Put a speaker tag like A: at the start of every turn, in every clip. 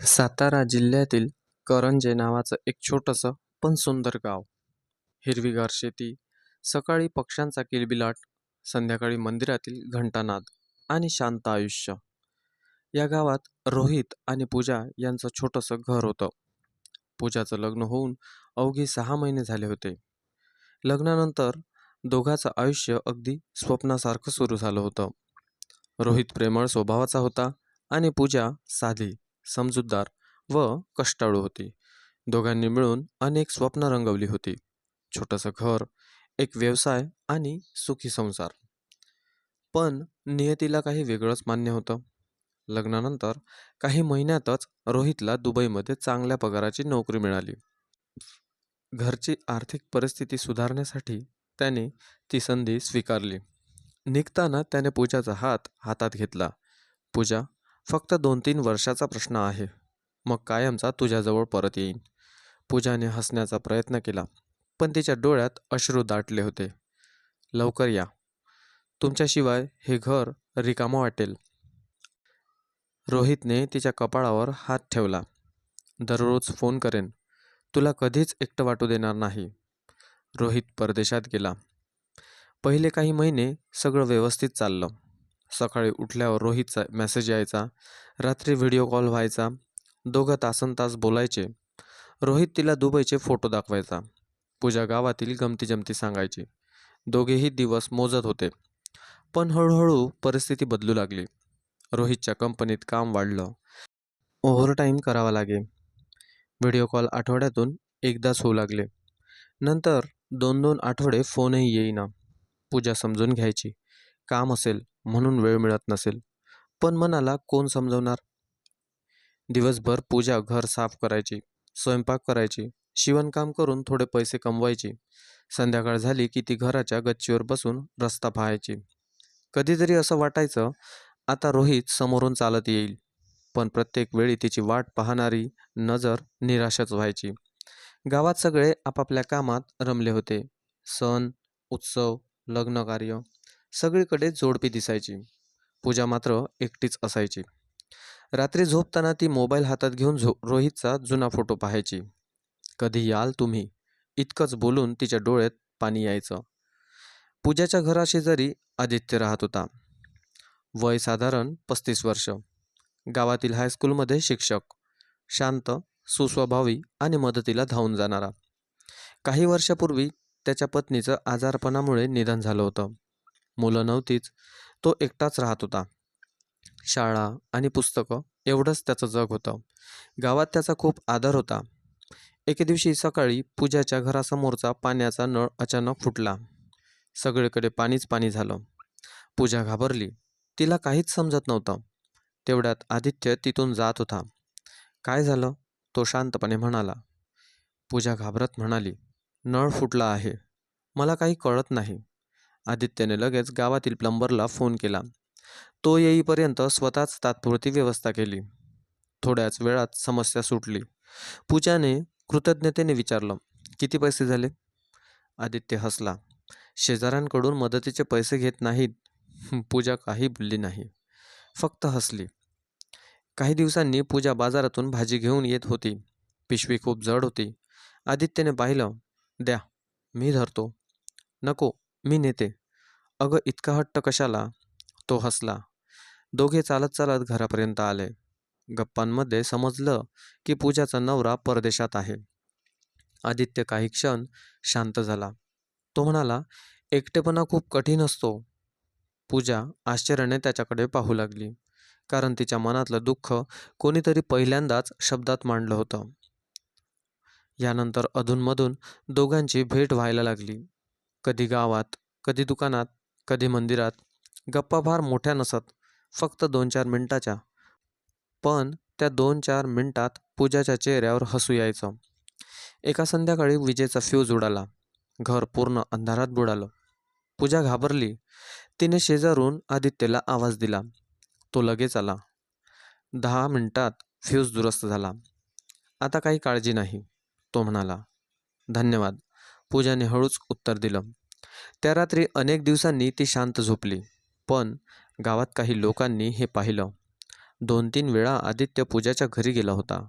A: सातारा जिल्ह्यातील करंजे नावाचं एक छोटंसं पण सुंदर गाव. हिरवीगार शेती, सकाळी पक्ष्यांचा किलबिलाट, संध्याकाळी मंदिरातील घंटानाद आणि शांत आयुष्य. या गावात रोहित आणि पूजा यांचं छोटंसं घर होतं. पूजाचं लग्न होऊन अवघी 6 महिने झाले होते. लग्नानंतर दोघांचं आयुष्य अगदी स्वप्नासारखं सुरू झालं होतं. रोहित प्रेमळ स्वभावाचा होता आणि पूजा साधी, समजूतदार व कष्टाळू होती. दोघांनी मिळून अनेक स्वप्न रंगवली होती. छोटंसं घर, एक व्यवसाय आणि सुखी संसार. पण नियतीला काही वेगळंच मान्य होतं. लग्नानंतर काही महिन्यातच रोहितला दुबईमध्ये चांगल्या पगाराची नोकरी मिळाली. घरची आर्थिक परिस्थिती सुधारण्यासाठी त्याने ती संधी स्वीकारली. निघताना त्याने पूजाचा हात हातात घेतला. पूजा, फक्त 2-3 वर्षाचा प्रश्न आहे. मग कायमचा तुझ्याजवळ परत येईन. पूजाने हसण्याचा प्रयत्न केला, पण तिच्या डोळ्यात अश्रू दाटले होते. लवकर या. तुमच्याशिवाय हे घर रिकामं वाटेल. रोहितने तिच्या कपाळावर हात ठेवला. दररोज फोन करेन. तुला कधीच एकटं वाटू देणार नाही. रोहित परदेशात गेला. पहिले काही महिने सगळं व्यवस्थित चाललं. सकाळी उठल्यावर रोहितचा मेसेज यायचा, रात्री व्हिडिओ कॉल व्हायचा, दोघं तासनतास बोलायचे. रोहित तिला दुबईचे फोटो दाखवायचा. पूजा गावातील गमतीजमती सांगायची. दोघेही दिवस मोजत होते. पण हळूहळू परिस्थिती बदलू लागली. रोहितच्या कंपनीत काम वाढलं. ओव्हरटाईम करावा लागे. व्हिडिओ कॉल आठवड्यातून एकदाच होऊ लागले. नंतर 2-2 आठवडे फोनही येईना. पूजा समजून घ्यायची. काम असेल म्हणून वेळ मिळत नसेल. पण मनाला कोण समजवणार? दिवसभर पूजा घर साफ करायची, स्वयंपाक करायची, शिवणकाम करून थोडे पैसे कमवायची. संध्याकाळ झाली की ती घराच्या गच्चीवर बसून रस्ता पाहायची. कधीतरी असं वाटायचं, आता रोहित समोरून चालत येईल. पण प्रत्येक वेळी तिची वाट पाहणारी नजर निराशच व्हायची. गावात सगळे आपापल्या कामात रमले होते. सण, उत्सव, लग्नकार्य सगळीकडे जोडपी दिसायची. पूजा मात्र एकटीच असायची. रात्री झोपताना ती मोबाईल हातात घेऊन रोहितचा जुना फोटो पाहायची. कधी याल तुम्ही, इतकंच बोलून तिच्या डोळ्यात पाणी यायचं. पूजाच्या घराशेजारी आदित्य राहत होता. वय साधारण 35 वर्ष. गावातील हायस्कूलमध्ये शिक्षक. शांत, सुस्वभावी आणि मदतीला धावून जाणारा. काही वर्षापूर्वी त्याच्या पत्नीचं आजारपणामुळे निधन झालं होतं. मुलं नव्हतीच. तो एकटाच राहत होता. शाळा आणि पुस्तकं एवढंच त्याचं जग होतं. गावात त्याचा खूप आदर होता. एके दिवशी सकाळी पूजाच्या घरासमोरचा पाण्याचा नळ अचानक फुटला. सगळीकडे पाणीच पाणी झालं. पूजा घाबरली. तिला काहीच समजत नव्हतं. तेवढ्यात आदित्य तिथून जात होता. काय झालं? तो शांतपणे म्हणाला. पूजा घाबरत म्हणाली, नळ फुटला आहे. मला काही कळत नाही. आदित्यने लगेच गावातील प्लंबरला फोन केला. तो येईपर्यंत स्वतःच तात्पुरती व्यवस्था केली. थोड्याच वेळात समस्या सुटली. पूजाने कृतज्ञतेने विचारलं, किती पैसे झाले? आदित्य हसला. शेजाऱ्यांकडून मदतीचे पैसे घेत नाहीत. पूजा काही बोलली नाही, फक्त हसली. काही दिवसांनी पूजा बाजारातून भाजी घेऊन येत होती. पिशवी खूप जड होती. आदित्यने पाहिलं. द्या, मी धरतो. नको, मी नेते. अगं, इतका हट्ट कशाला? तो हसला. दोघे चालत चालत घरापर्यंत आले. गप्पांमध्ये समजलं की पूजाचा नवरा परदेशात आहे. आदित्य काही क्षण शांत झाला. तो म्हणाला, एकटेपणा खूप कठीण असतो. पूजा आश्चर्याने त्याच्याकडे पाहू लागली, कारण तिच्या मनातलं दुःख कोणीतरी पहिल्यांदाच शब्दात मांडलं होतं. यानंतर अधूनमधून दोघांची भेट व्हायला लागली. कधी गावात, कधी दुकानात, कधी मंदिरात. गप्पा फार मोठ्या नसत, फक्त 2-4 मिनिटाच्या. पण त्या 2-4 मिनिटात पूजाच्या चेहऱ्यावर हसू यायचं. एका संध्याकाळी विजेचा फ्यूज उडाला. घर पूर्ण अंधारात बुडालं. पूजा घाबरली. तिने शेजारून आदित्यला आवाज दिला. तो लगेच आला. 10 मिनिटात फ्यूज दुरुस्त झाला. आता काही काळजी नाही, तो म्हणाला. धन्यवाद, पूजाने हळूच उत्तर दिलं. त्या रात्री अनेक दिवसांनी ती शांत झोपली. पण गावात काही लोकांनी हे पाहिलं. 2-3 वेळा आदित्य पूजाच्या घरी गेला होता.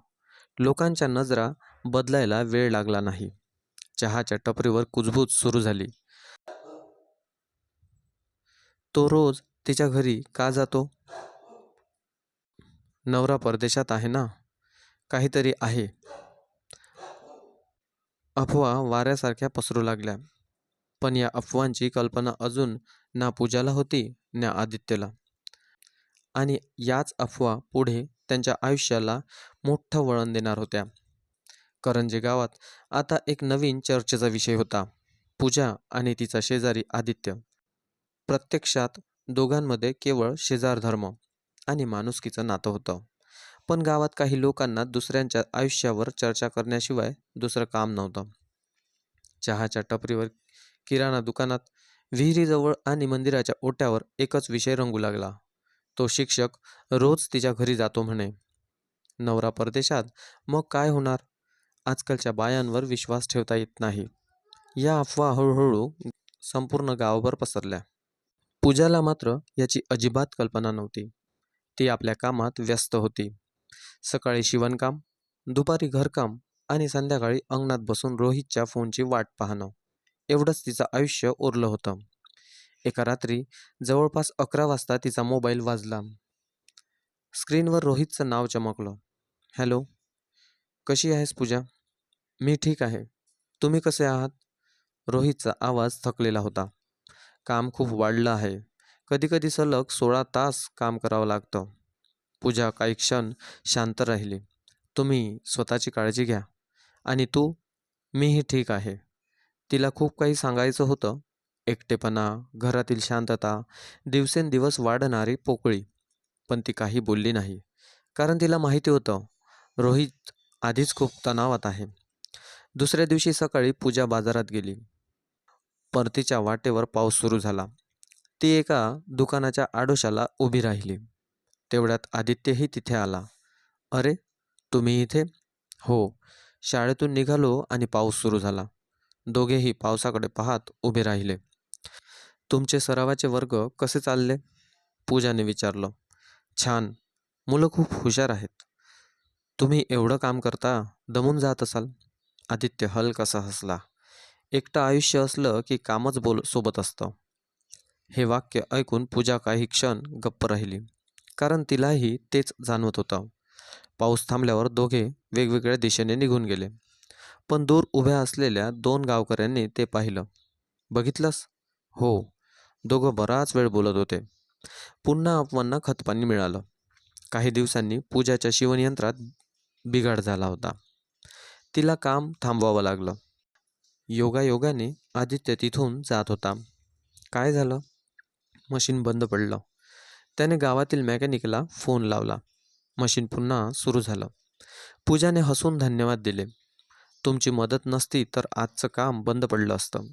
A: लोकांच्या नजरा बदलायला वेळ लागला नाही. चहाच्या टपरीवर कुजबूज सुरू झाली. तो रोज तिच्या घरी का जातो? नवरा परदेशात आहे ना? काहीतरी आहे. अफवा वाऱ्यासारख्या पसरू लागल्या. पण या अफवांची कल्पना अजून ना पूजाला होती ना आदित्यला. आणि याच अफवा पुढे त्यांच्या आयुष्याला मोठं वळण देणार होत्या. करंजे गावात आता एक नवीन चर्चेचा विषय होता. पूजा आणि तिचा शेजारी आदित्य. प्रत्यक्षात दोघांमध्ये केवळ शेजारधर्म आणि माणुसकीचं नातं होतं. पण गावात काही लोकांना दुसऱ्यांच्या आयुष्यावर चर्चा करण्याशिवाय दुसरं काम नव्हतं. चहाच्या टपरीवर, किराणा दुकानात, विहिरीजवळ आणि मंदिराच्या ओट्यावर एकच विषय रंगू लागला. तो शिक्षक रोज तिच्या घरी जातो म्हणे. नवरा परदेशात, मग काय होणार? आजकालच्या बायांवर विश्वास ठेवता येत नाही. या अफवा हळूहळू संपूर्ण गावभर पसरल्या. पूजाला मात्र याची अजिबात कल्पना नव्हती. ती आपल्या कामात व्यस्त होती. सकाळी शिवणकाम, दुपारी घरकाम आणि संध्याकाळी अंगणात बसून रोहितच्या फोनची वाट पाहणं, एवढंच तिचं आयुष्य उरलं होतं. एका रात्री जवळपास 11 वाजता तिचा मोबाईल वाजला. स्क्रीनवर रोहितचं नाव चमकलं. हॅलो, कशी आहेस पूजा? मी ठीक आहे. तुम्ही कसे आहात? रोहितचा आवाज थकलेला होता. काम खूप वाढलं आहे. कधीकधी सलग 16 तास काम करावं लागतं. पूजा काही क्षण शांत राहिली. तुम्ही स्वतःची काळजी घ्या. आणि तू? मीही ठीक आहे. तिला खूप काही सांगायचं होतं. एकटेपणा, घरातील शांतता, दिवसेंदिवस वाढणारी पोकळी. पण ती काही बोलली नाही. कारण तिला माहिती होतं, रोहित आधीच खूप तणावात आहे. दुसऱ्या दिवशी सकाळी पूजा बाजारात गेली. परतीच्या वाटेवर पाऊस सुरू झाला. ती एका दुकानाच्या आडोशाला उभी राहिली. तेवढ्यात आदित्यही तिथे आला. अरे, तुम्ही इथे? हो. शाळेतून निघालो आणि पाऊस सुरू झाला. दोघेही पावसाकडे पाहत उभे राहिले. तुमचे सरावाचे वर्ग कसे चालले? पूजाने विचारलं. छान. मुलं खूप हुशार आहेत. तुम्ही एवढं काम करता, दमून जात असाल. आदित्य हलकासा हसला. एकटं आयुष्य असलं की कामच सोबत असतं. हे वाक्य ऐकून पूजा काही क्षण गप्प राहिली. कारण तिलाही तेच जाणवत होतं. पाऊस थांबल्यावर दोघे वेगवेगळ्या दिशेने निघून गेले. पण दूर उभ्या असलेल्या 2 गावकऱ्यांनी ते पाहिलं. बघितलंस? हो. दोघं बराच वेळ बोलत होते. पुन्हा अफवांना खतपाणी मिळालं. काही दिवसांनी पूजाच्या शिवणयंत्रात बिघाड झाला होता. तिला काम थांबवावं लागलं. योगायोगाने आदित्य तिथून जात होता. काय झालं? मशीन बंद पडलं. त्याने गावातील मेकॅनिकला फोन लावला. मशीन पुन्हा सुरू झालं. पूजाने हसून धन्यवाद दिले. तुमची मदत नसती तर आजचं काम बंद पडलं असतं.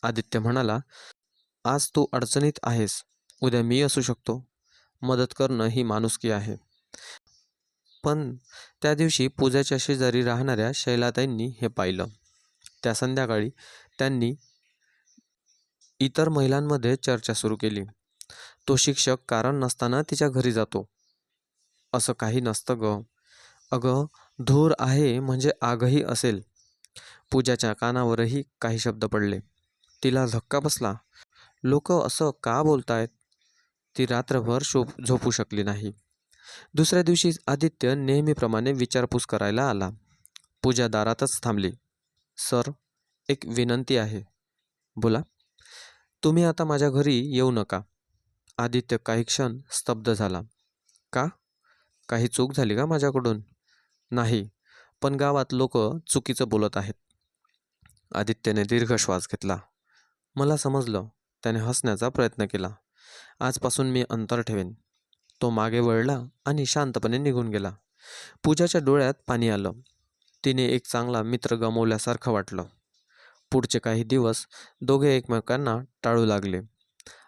A: आदित्य म्हणाला, आज तू अडचणीत आहेस, उद्या मी असू शकतो. मदत करणं ही माणुसकी आहे. पण त्या दिवशी पूजाच्या शेजारी राहणाऱ्या शैलाताईंनी हे पाहिलं. त्या संध्याकाळी त्यांनी इतर महिलांमध्ये चर्चा सुरू केली. तो शिक्षक कारण नसताना तिच्या घरी जातो. असं काही नसतं ग. अगं, धूर आहे म्हणजे आगही असेल. पूजाच्या कानावरही काही शब्द पडले. तिला धक्का बसला. लोक असं का बोलतायत? ती रात्रभर झोपू शकली नाही. दुसऱ्या दिवशी आदित्य नेहमीप्रमाणे विचारपूस करायला आला. पूजा दारातच थांबली. सर, एक विनंती आहे. बोला. तुम्ही आता माझ्या घरी येऊ नका. आदित्य काही क्षण स्तब्ध झाला. का? काही चूक झाली का माझ्याकडून? नाही, पण गावात लोक चुकीचं बोलत आहेत. आदित्यने दीर्घ श्वास घेतला. मला समजलं. त्याने हसण्याचा प्रयत्न केला. आजपासून मी अंतर ठेवेन. तो मागे वळला आणि शांतपणे निघून गेला. पूजाच्या डोळ्यात पाणी आलं. तिने एक चांगला मित्र गमावल्यासारखं वाटलं. पुढचे काही दिवस दोघे एकमेकांना टाळू लागले.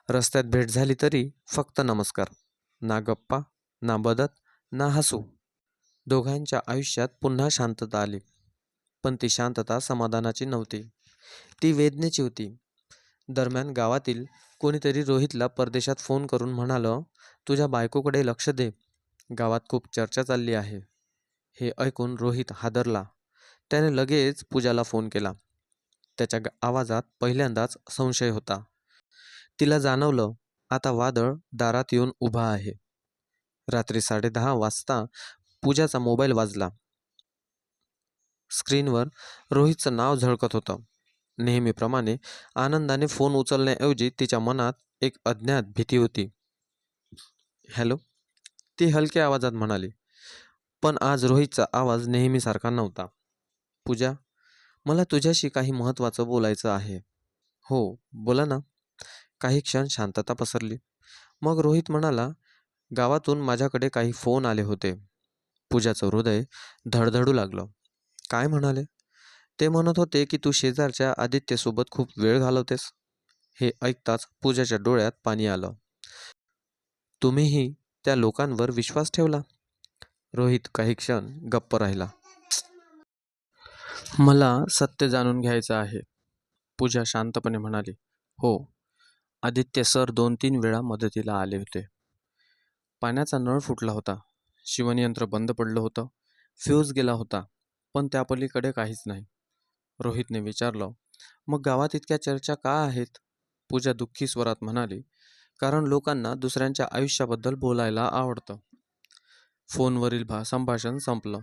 A: रस्त्यात भेट झाली तरी फक्त नमस्कार. ना गप्पा, ना बदत, ना हसू. दोघांच्या आयुष्यात पुन्हा शांतता आली. पण ती शांतता समाधानाची नव्हती. ती वेदनेची होती. दरम्यान गावातील कोणीतरी रोहितला परदेशात फोन करून म्हणालं, तुझ्या बायकोकडे लक्ष दे. गावात खूप चर्चा चालली आहे. हे ऐकून रोहित हादरला. त्याने लगेच पूजाला फोन केला. त्याच्या आवाजात पहिल्यांदाच संशय होता. तिला जाणवलं, आता वादळ दारात येऊन उभा आहे. रात्री 10:30 वाजता पूजाचा मोबाईल वाजला. स्क्रीनवर रोहितचं नाव झळकत होतं. नेहमीप्रमाणे आनंदाने फोन उचलण्याऐवजी तिच्या मनात एक अज्ञात भीती होती. हॅलो, ती हलक्या आवाजात म्हणाली. पण आज रोहितचा आवाज नेहमीसारखा नव्हता. पूजा, मला तुझ्याशी काही महत्त्वाचं बोलायचं आहे. हो, बोला ना. काही क्षण शांतता पसरली. मग रोहित म्हणाला, गावातून माझ्याकडे काही फोन आले होते. पूजाचं हृदय धडधडू लागलं. काय म्हणाले? ते म्हणत होते की तू शेजारच्या आदित्यसोबत खूप वेळ घालवतेस. हे ऐकताच पूजाच्या डोळ्यात पाणी आलं. तुम्हीही त्या लोकांवर विश्वास ठेवला? रोहित काही क्षण गप्प राहिला. मला सत्य जाणून घ्यायचं आहे, पूजा शांतपणे म्हणाली. हो, आदित्य सर 2-3 वेळा मदतीला आले होते. पाण्याचा नळ फुटला होता. शिवणयंत्र बंद पडलं होतं. फ्यूज गेला होता. पण त्यापलीकडे काहीच नाही. रोहितने विचारलं, मग गावात इतक्या चर्चा का आहेत? पूजा दुःखी स्वरात म्हणाली, कारण लोकांना दुसऱ्यांच्या आयुष्याबद्दल बोलायला आवडतं. फोनवरील संभाषण संपलं.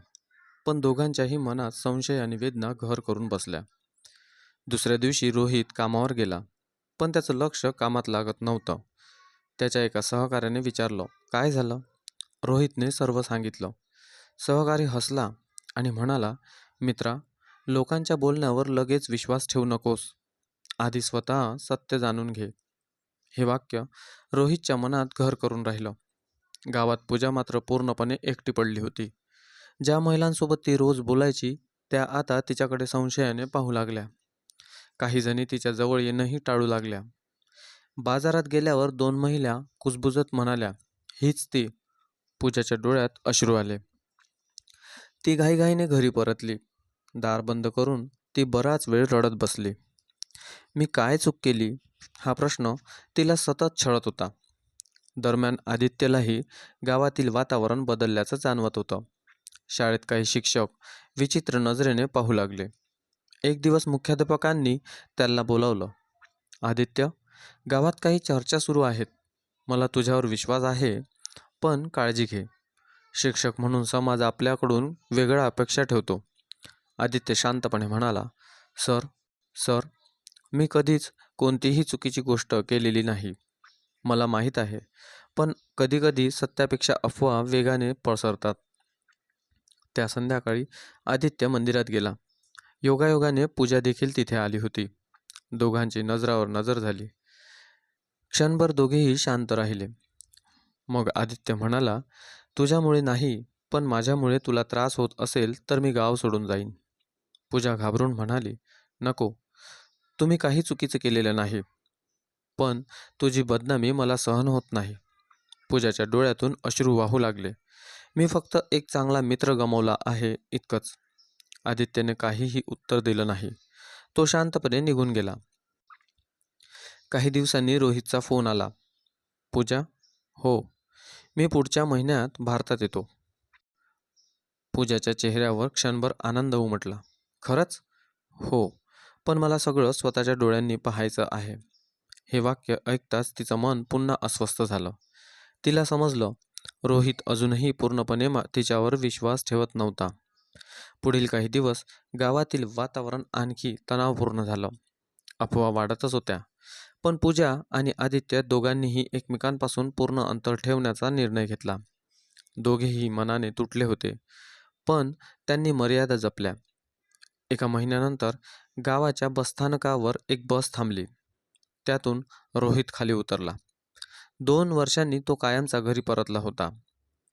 A: पण दोघांच्याही मनात संशय आणि वेदना घर करून बसल्या. दुसऱ्या दिवशी रोहित कामावर गेला. पण त्याचं लक्ष कामात लागत नव्हतं. त्याच्या एका सहकार्याने विचारलं, काय झालं? रोहितने सर्व सांगितलं. सहकारी हसला आणि म्हणाला, मित्रा, लोकांच्या बोलण्यावर लगेच विश्वास ठेवू नकोस. आधी स्वतः सत्य जाणून घे. हे वाक्य रोहितच्या मनात घर करून राहिलं. गावात पूजा मात्र पूर्णपणे एकटी पडली होती. ज्या महिलांसोबत ती रोज बोलायची, त्या आता तिच्याकडे संशयाने पाहू लागल्या. काही जणी तिच्या जवळ येणंही टाळू लागल्या. बाजारात गेल्यावर 2 महिला कुजबुजत म्हणाल्या, हीच ती. पूजाच्या डोळ्यात अश्रू आले. ती घाईघाईने घरी परतली. दार बंद करून ती बराच वेळ रडत बसली. मी काय चूक केली? हा प्रश्न तिला सतत छळत होता. दरम्यान आदित्यलाही गावातील वातावरण बदलल्याचं जाणवत होतं. शाळेत काही शिक्षक विचित्र नजरेने पाहू लागले. एक दिवस मुख्याध्यापकांनी त्याला बोलावलं. आदित्य, गावात काही चर्चा सुरू आहेत. मला तुझ्यावर विश्वास आहे, पण काळजी घे. शिक्षक म्हणून समाज आपल्याकडून वेगळ्या अपेक्षा ठेवतो. आदित्य शांतपणे म्हणाला, सर, सर, मी कधीच कोणतीही चुकीची गोष्ट केलेली नाही. मला माहीत आहे, पण कधीकधी सत्यापेक्षा अफवा वेगाने पसरतात. त्या संध्याकाळी आदित्य मंदिरात गेला. योगायोगाने पूजा देखील तिथे आली होती. दोघांची नजरावर नजर झाली. क्षणभर दोघेही शांत राहिले. मग आदित्य म्हणाला, तुझ्यामुळे नाही, पण माझ्यामुळे तुला त्रास होत असेल तर मी गाव सोडून जाईन. पूजा घाबरून म्हणाली, नको, तुम्ही काही चुकीचं केलेलं नाही. पण तुझी बदनामी मला सहन होत नाही. पूजाच्या डोळ्यातून अश्रू वाहू लागले. मी फक्त एक चांगला मित्र गमावला आहे, इतकंच. आदित्यने काहीही उत्तर दिलं नाही. तो शांतपणे निघून गेला. काही दिवसांनी रोहितचा फोन आला. पूजा, हो, मी पुढच्या महिन्यात भारतात येतो. पूजाच्या चेहऱ्यावर क्षणभर आनंद उमटला. खरंच? हो, पण मला सगळं स्वतःच्या डोळ्यांनी पाहायचं आहे. हे वाक्य ऐकताच तिचं मन पुन्हा अस्वस्थ झालं. तिला समजलं, रोहित अजूनही पूर्णपणे तिच्यावर विश्वास ठेवत नव्हता. पुढील काही दिवस गावातील वातावरण आणखी तणावपूर्ण झालं. अफवा वाढतच होत्या. पण पूजा आणि आदित्य दोघांनीही एकमेकांपासून पूर्ण अंतर ठेवण्याचा निर्णय घेतला. दोघेही मनाने तुटले होते, पण त्यांनी मर्यादा जपल्या. एका महिन्यानंतर गावाच्या बसस्थानकावर एक बस थांबली. त्यातून रोहित खाली उतरला. 2 वर्षांनी तो कायमचा घरी परतला होता.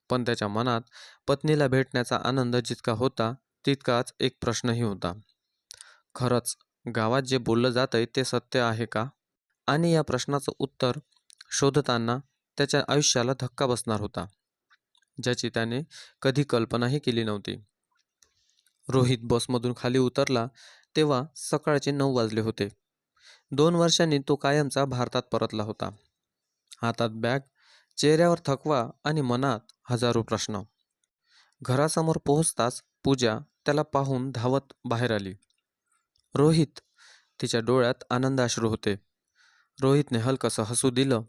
A: पण त्याच्या मनात पत्नीला भेटण्याचा आनंद जितका होता, तितकाच एक प्रश्नही होता. खरंच गावात जे बोललं जातंय ते सत्य आहे का? आणि या प्रश्नाचं उत्तर शोधताना त्याच्या आयुष्याला धक्का बसणार होता, ज्याची त्याने कधी कल्पनाही केली नव्हती. रोहित बसमधून खाली उतरला तेव्हा सकाळचे 9 वाजले होते. 2 वर्षांनी तो कायमचा भारतात परतला होता. हातात बॅग, चेहऱ्यावर थकवा आणि मनात हजारो प्रश्न. घरासमोर पोहोचताच पूजा त्याला पाहून धावत बाहेर आली. रोहित. तिच्या डोळ्यात आनंदाश्रू होते. रोहितने हलकसं हसू दिलं,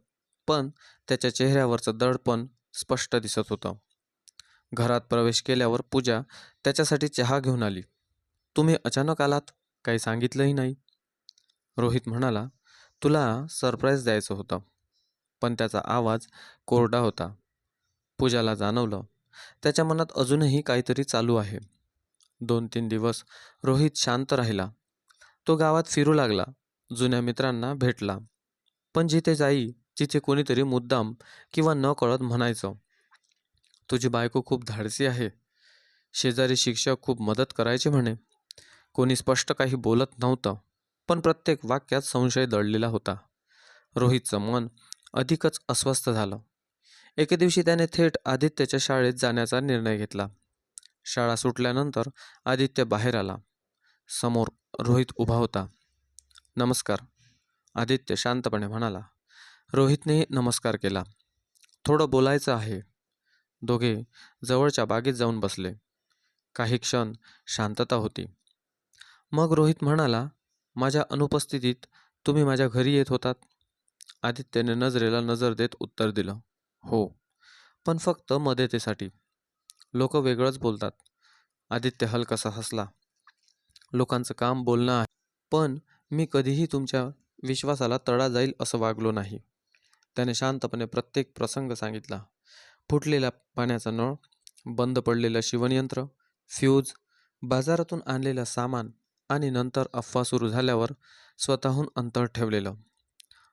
A: पण त्याच्या चेहऱ्यावरचं दडपण स्पष्ट दिसत होतं. घरात प्रवेश केल्यावर पूजा त्याच्यासाठी चहा घेऊन आली. तुम्ही अचानक आलात, काही सांगितलंही नाही. रोहित म्हणाला, तुला सरप्राईज द्यायचं होतं. पण त्याचा आवाज कोरडा होता. पूजाला जाणवलं, त्याच्या मनात अजूनही काहीतरी चालू आहे. 2-3 दिवस रोहित शांत राहिला. तो गावात फिरू लागला, जुन्या मित्रांना भेटला. पण जिथे जाई तिथे कोणीतरी मुद्दाम किंवा नकळत म्हणायचं, तुझी बायको खूप धाडसी आहे. शेजारी शिक्षक खूप मदत करायचे म्हणे. कोणी स्पष्ट काही बोलत नव्हतं, पण प्रत्येक वाक्यात संशय दडलेला होता. रोहितचं मन अधिकच अस्वस्थ झालं. एके दिवशी त्याने थेट आदित्यच्या शाळेत जाण्याचा निर्णय घेतला. शाळा सुटल्यानंतर आदित्य बाहेर आला. समोर रोहित उभा होता. नमस्कार, आदित्य शांतपणे म्हणाला. रोहितने नमस्कार केला. थोडं बोलायचं आहे. दोघे जवळच्या बागेत जाऊन बसले. काही क्षण शांतता होती. मग रोहित म्हणाला, माझ्या अनुपस्थितीत तुम्ही माझ्या घरी येत होतात? आदित्यने नजरेला नजर देत उत्तर दिलं, हो, पण फक्त मदतीसाठी. लोक वेगळंच बोलतात. आदित्य हलकासा हसला. लोकांचं काम बोलणं आहे, पण मी कधीही तुमच्या विश्वासाला तडा जाईल असं वागलो नाही. त्याने शांतपणे प्रत्येक प्रसंग सांगितला. फुटलेल्या पाण्याचा नळ, बंद पडलेलं शिवणयंत्र, फ्यूज, बाजारातून आणलेलं सामान आणि नंतर अफवा सुरू झाल्यावर स्वतःहून अंतर ठेवलेलं.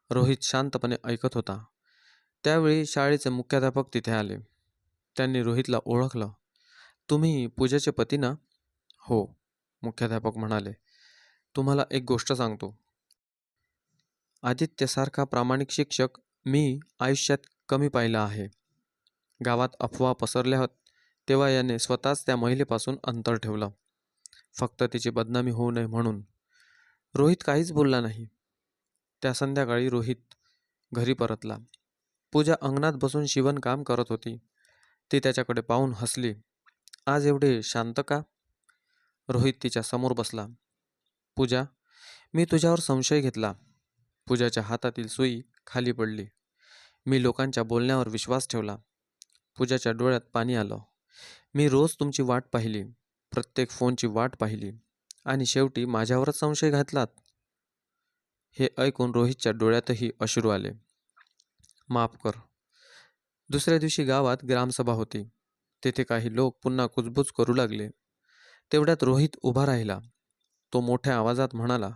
A: रोहित शांतपणे ऐकत होता. त्यावेळी शाळेचे मुख्याध्यापक तिथे आले. त्यांनी रोहितला ओळखलं. तुम्ही पूजाचे पती ना? हो, मुख्याध्यापक म्हणाले. तुम्हाला एक गोष्ट सांगतो. आदित्यसारखा प्रामाणिक शिक्षक मी आयुष्यात कमी पाहिला आहे. गावात अफवा पसरल्या तेव्हा याने स्वतःच त्या महिलेपासून अंतर ठेवलं, फक्त तिची बदनामी होऊ नये म्हणून. रोहित काहीच बोलला नाही. त्या संध्याकाळी रोहित घरी परतला. पूजा अंगणात बसून शिवणकाम करत होती. ती त्याच्याकडे पाहून हसली. आज एवढे शांत का? रोहित तिच्या समोर बसला. पूजा, मी तुझ्यावर संशय घेतला. पूजाच्या हातातील सुई खाली पडली. मी लोकांच्या बोलण्यावर विश्वास ठेवला. पूजाच्या डोळ्यात पाणी आलं. मी रोज तुमची वाट पाहिली, प्रत्येक फोनची वाट पाहिली, आणि शेवटी माझ्यावरच संशय घातलात. हे ऐकून रोहितच्या डोळ्यातही अश्रू आले. माफ कर. दुसऱ्या दिवशी गावात ग्रामसभा होती. तेथे काही लोक पुन्हा कुजबूज करू लागले. तेवढ्यात रोहित उभा राहिला. तो मोठ्या आवाजात म्हणाला,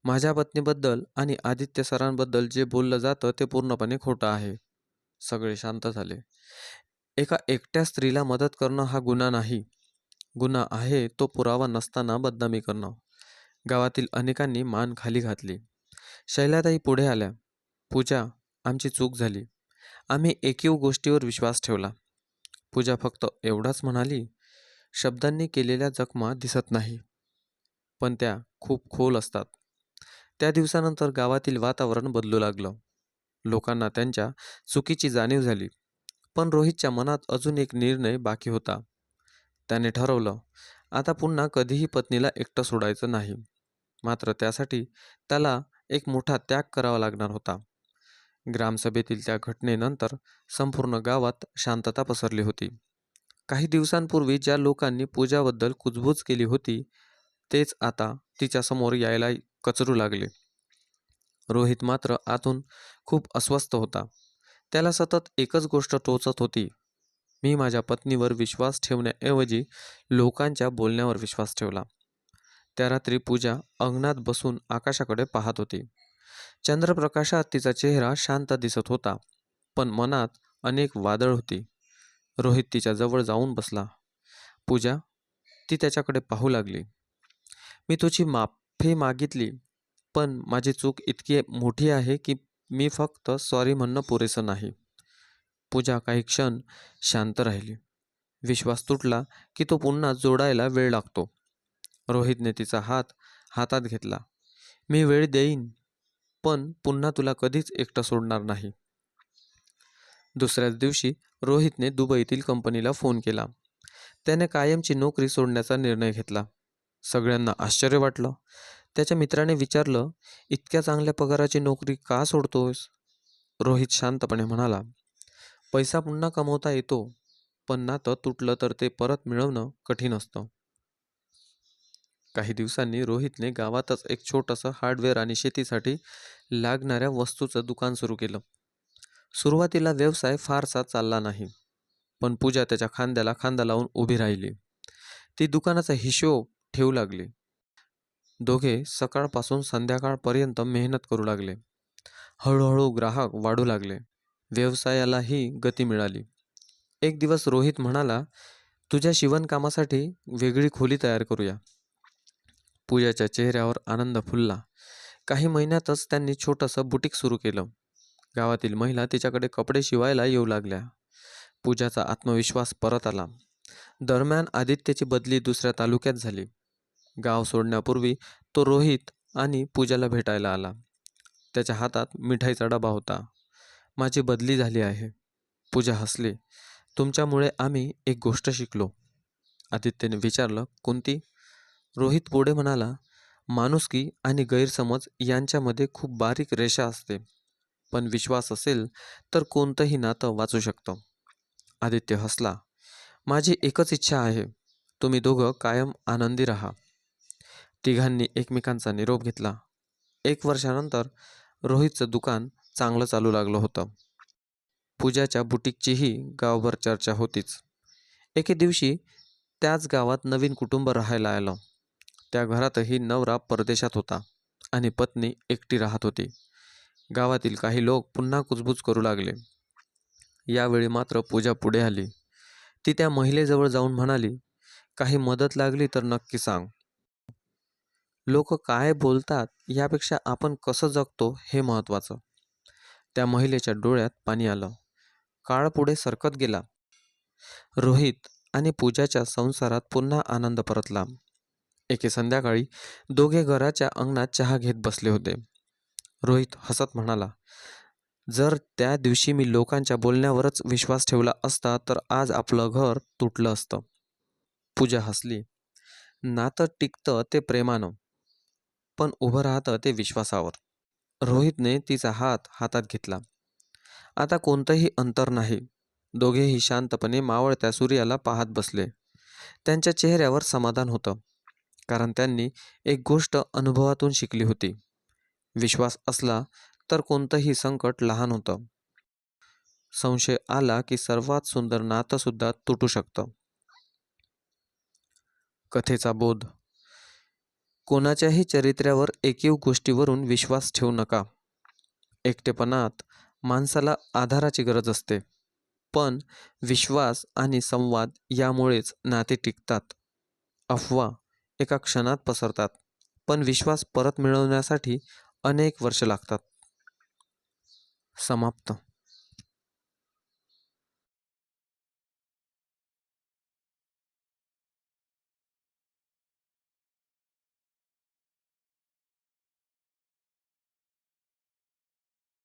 A: माझ्या पत्नीबद्दल आणि आदित्य सरांबद्दल जे बोललं जातं ते पूर्णपणे खोटं आहे. सगळे शांत झाले. एका एकट्या स्त्रीला मदत करणं हा गुन्हा नाही. गुन्हा आहे तो पुरावा नसताना बदनामी करणं. गावातील अनेकांनी मान खाली घातली. शैलाताई पुढे आल्या. पूजा, आमची चूक झाली. आम्ही एकीव गोष्टीवर विश्वास ठेवला. पूजा फक्त एवढाच म्हणाली, शब्दांनी केलेल्या जखमा दिसत नाही, पण त्या खूप खोल असतात. त्या दिवसानंतर गावातील वातावरण बदलू लागलं. लोकांना त्यांच्या चुकीची जाणीव झाली. पण रोहितच्या मनात अजून एक निर्णय बाकी होता. त्याने ठरवलं, आता पुन्हा कधीही पत्नीला एकटं सोडायचं नाही. मात्र त्यासाठी त्याला एक मोठा त्याग करावा लागणार होता. ग्रामसभेतील त्या घटनेनंतर संपूर्ण गावात शांतता पसरली होती. काही दिवसांपूर्वी ज्या लोकांनी पूजाबद्दल कुजबूज केली होती, तेच आता तिच्यासमोर यायला कचरू लागले. रोहित मात्र आतून खूप अस्वस्थ होता. त्याला सतत एकच गोष्ट टोचत होती. मी माझ्या पत्नीवर विश्वास ठेवण्याऐवजी लोकांच्या बोलण्यावर विश्वास ठेवला. त्या रात्री पूजा अंगणात बसून आकाशाकडे पाहत होती. चंद्रप्रकाशात तिचा चेहरा शांत दिसत होता, पण मनात अनेक वादळ होती. रोहित तिच्या जवळ जाऊन बसला. पूजा, ती त्याच्याकडे पाहू लागली. मी तुझी माफी मागितली, पण माझी चूक इतकी मोठी आहे की मी फक्त सॉरी म्हणणं पुरेसं नाही. पूजा काही क्षण शांत राहिली. विश्वास तुटला की तो पुन्हा जोडायला वेळ लागतो. रोहितने तिचा हात हातात घेतला. मी वेळ देईन, पण पुन्हा तुला कधीच एकटं सोडणार नाही. दुसऱ्याच दिवशी रोहितने दुबईतील कंपनीला फोन केला. त्याने कायमची नोकरी सोडण्याचा निर्णय घेतला. सगळ्यांना आश्चर्य वाटलं. त्याच्या मित्राने विचारलं, "इतक्या चांगल्या पगाराची नोकरी का सोडतोयस?" रोहित शांतपणे म्हणाला, "पैसा पुन्हा कमवता येतो, पण नातं तुटलं तर ते परत मिळवणं कठीण असतं." काही दिवसांनी रोहितने गावातच एक छोटंसं हार्डवेअर आणि शेतीसाठी लागणाऱ्या वस्तूचं दुकान सुरू केलं. सुरुवातीला व्यवसाय फारसा चालला नाही, पण पूजा त्याच्या खांद्याला खांदा लावून उभी राहिली. ती दुकानाचा हिशोब ठेवू लागली. दोघे सकाळपासून संध्याकाळपर्यंत मेहनत करू लागले. हळूहळू ग्राहक वाढू लागले. व्यवसायालाही गती मिळाली. एक दिवस रोहित म्हणाला, "तुझ्या शिवणकामासाठी वेगळी खोली तयार करूया." पूजाच्या चेहऱ्यावर आनंद फुलला. काही महिन्यातच त्यांनी छोटंसं बुटीक सुरू केलं. गावातील महिला तिच्याकडे कपडे शिवायला येऊ लागल्या. पूजाचा आत्मविश्वास परत आला. दरम्यान आदित्यची बदली दुसऱ्या तालुक्यात झाली. गाव सोडण्यापूर्वी तो रोहित आणि पूजाला भेटायला आला. त्याच्या हातात मिठाईचा डबा होता. "माझी बदली झाली आहे." पूजा हसली. "तुमच्यामुळे आम्ही एक गोष्ट शिकलो." आदित्यने विचारलं, "कोणती?" रोहित पुढे म्हणाला, "माणुसकी आणि गैरसमज यांच्यामध्ये खूप बारीक रेषा असते, पण विश्वास असेल तर कोणतंही नातं वाचू शकतं." आदित्य हसला. "माझी एकच इच्छा आहे, तुम्ही दोघं कायम आनंदी राहा." तिघांनी एकमेकांचा निरोप घेतला. 1 वर्षानंतर रोहितचं दुकान चांगलं चालू लागलं होतं. पूजाच्या बुटीकचीही गावभर चर्चा होतीच. एके दिवशी त्याच गावात नवीन कुटुंब राहायला आलं. त्या घरातही नवरा परदेशात होता आणि पत्नी एकटी राहत होती. गावातील काही लोक पुन्हा कुजबूज करू लागले. यावेळी मात्र पूजा पुढे आली. ती त्या महिलेजवळ जाऊन म्हणाली, "काही मदत लागली तर नक्की सांग. लोक काय बोलतात यापेक्षा आपण कसं जगतो हे महत्त्वाचं." त्या महिलेच्या डोळ्यात पाणी आलं. काळ पुढे सरकत गेला. रोहित आणि पूजाच्या संसारात पुन्हा आनंद परतला. एके संध्याकाळी दोघे घराच्या अंगणात चहा घेत बसले होते. रोहित हसत म्हणाला, "जर त्या दिवशी मी लोकांच्या बोलण्यावरच विश्वास ठेवला असता तर आज आपलं घर तुटलं असतं." पूजा हसली. "नातं टिकतं ते प्रेमानं, पण उभं राहतं ते विश्वासावर." रोहितने तिचा हात हातात घेतला. आता कोणतंही अंतर नाही. दोघेही शांतपणे मावळत्या सूर्याला पाहत बसले. त्यांच्या चेहऱ्यावर समाधान होतं, कारण त्यांनी एक गोष्ट अनुभवातून शिकली होती. विश्वास असला तर कोणतंही संकट लहान होतं. संशय आला की सर्वात सुंदर नातं सुद्धा तुटू शकतं. कथेचा बोध: कोणाच्याही चरित्र्यावर एकीव गोष्टीवरून विश्वास ठेवू नका. एकटेपणात माणसाला आधाराची गरज असते, पण विश्वास आणि संवाद यामुळेच नाते टिकतात. अफवा एका क्षणात पसरतात, पण विश्वास परत मिळवण्यासाठी अनेक वर्ष लागतात. समाप्त.